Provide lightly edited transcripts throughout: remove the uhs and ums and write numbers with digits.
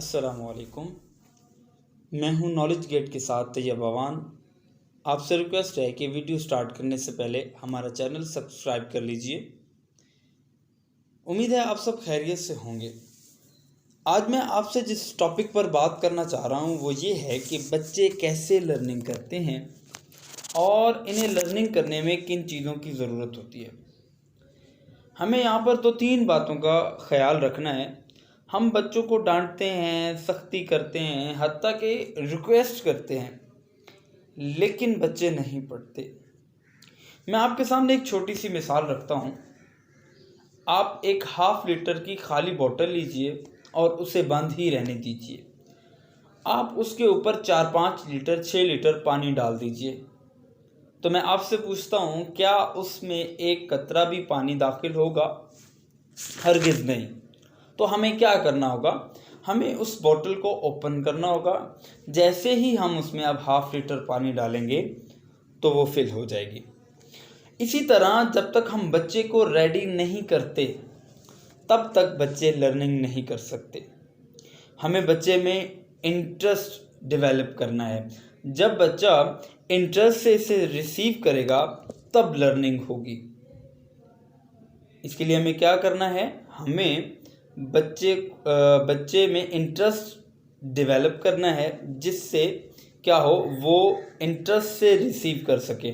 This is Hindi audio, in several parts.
अस्सलामुअलैकुम। मैं हूं नॉलेज गेट के साथ तैयब अवान। आपसे रिक्वेस्ट है कि वीडियो स्टार्ट करने से पहले हमारा चैनल सब्सक्राइब कर लीजिए। उम्मीद है आप सब खैरियत से होंगे। आज मैं आपसे जिस टॉपिक पर बात करना चाह रहा हूं वो ये है कि बच्चे कैसे लर्निंग करते हैं और इन्हें लर्निंग करने में किन चीज़ों की ज़रूरत होती है। हमें यहाँ पर तो 3 बातों का ख्याल रखना है। हम बच्चों को डांटते हैं, सख्ती करते हैं, हत्ता कि रिक्वेस्ट करते हैं, लेकिन बच्चे नहीं पढ़ते। मैं आपके सामने एक छोटी सी मिसाल रखता हूँ। आप एक हाफ लीटर की खाली बोतल लीजिए और उसे बंद ही रहने दीजिए। आप उसके ऊपर 4-5 लीटर 6 लीटर पानी डाल दीजिए। तो मैं आपसे पूछता हूँ, क्या उसमें एक कतरा भी पानी दाखिल होगा? हरगिज़ नहीं। तो हमें क्या करना होगा? हमें उस बोतल को ओपन करना होगा। जैसे ही हम उसमें अब हाफ लीटर पानी डालेंगे तो वो फिल हो जाएगी। इसी तरह जब तक हम बच्चे को रेडी नहीं करते तब तक बच्चे लर्निंग नहीं कर सकते। हमें बच्चे में इंटरेस्ट डेवलप करना है। जब बच्चा इंटरेस्ट से इसे रिसीव करेगा तब लर्निंग होगी। इसके लिए हमें क्या करना है? हमें बच्चे में इंटरेस्ट डेवलप करना है, जिससे क्या हो, वो इंटरेस्ट से रिसीव कर सके।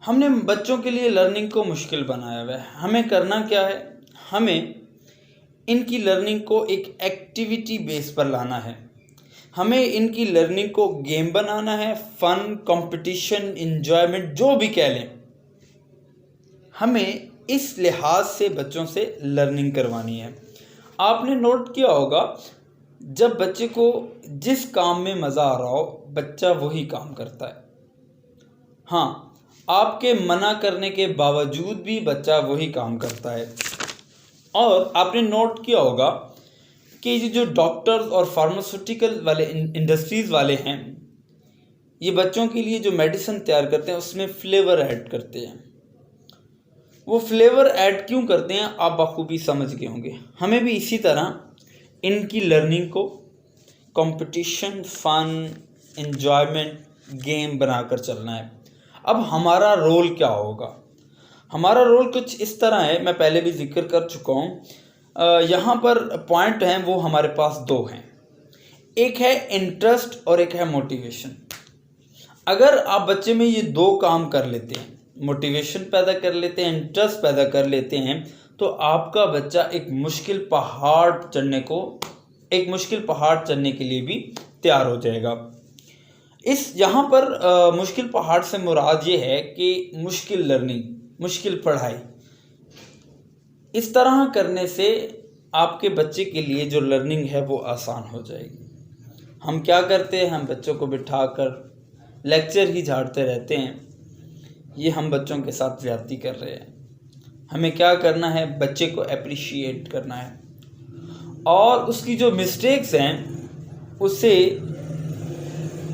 हमने बच्चों के लिए लर्निंग को मुश्किल बनाया हुआ है। हमें करना क्या है? हमें इनकी लर्निंग को एक एक्टिविटी बेस पर लाना है। हमें इनकी लर्निंग को गेम बनाना है, फन, कंपटीशन, एंजॉयमेंट, जो भी कह लें। हमें इस लिहाज से बच्चों से लर्निंग करवानी है। आपने नोट किया होगा, जब बच्चे को जिस काम में मज़ा आ रहा हो बच्चा वही काम करता है। हाँ, आपके मना करने के बावजूद भी बच्चा वही काम करता है। और आपने नोट किया होगा कि ये जो डॉक्टर्स और फार्मास्यूटिकल वाले इंडस्ट्रीज़ वाले हैं, ये बच्चों के लिए जो मेडिसिन तैयार करते हैं उसमें फ्लेवर ऐड करते हैं। वो फ्लेवर ऐड क्यों करते हैं आप बखूबी समझ गए होंगे। हमें भी इसी तरह इनकी लर्निंग को कंपटीशन, फन, एंजॉयमेंट, गेम बनाकर चलना है। अब हमारा रोल क्या होगा? हमारा रोल कुछ इस तरह है, मैं पहले भी जिक्र कर चुका हूँ। यहाँ पर पॉइंट हैं वो हमारे पास 2 हैं। एक है इंटरेस्ट और एक है मोटिवेशन। अगर आप बच्चे में ये 2 काम कर लेते हैं, मोटिवेशन पैदा कर लेते हैं, इंटरेस्ट पैदा कर लेते हैं, तो आपका बच्चा एक मुश्किल पहाड़ चढ़ने के लिए भी तैयार हो जाएगा। यहाँ पर मुश्किल पहाड़ से मुराद ये है कि मुश्किल लर्निंग, मुश्किल पढ़ाई। इस तरह करने से आपके बच्चे के लिए जो लर्निंग है वो आसान हो जाएगी। हम क्या करते हैं? हम बच्चों को बिठाकर लेक्चर ही झाड़ते रहते हैं। ये हम बच्चों के साथ ज़्यादती कर रहे हैं। हमें क्या करना है? बच्चे को अप्रिशिएट करना है और उसकी जो मिस्टेक्स हैं उसे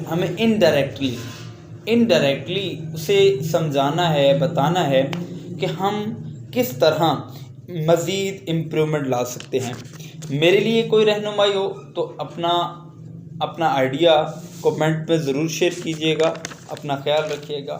हमें इनडायरेक्टली उसे समझाना है, बताना है कि हम किस तरह मज़ीद इम्प्रूवमेंट ला सकते हैं। मेरे लिए कोई रहनुमाई हो तो अपना आइडिया कमेंट में ज़रूर शेयर कीजिएगा। अपना ख्याल रखिएगा।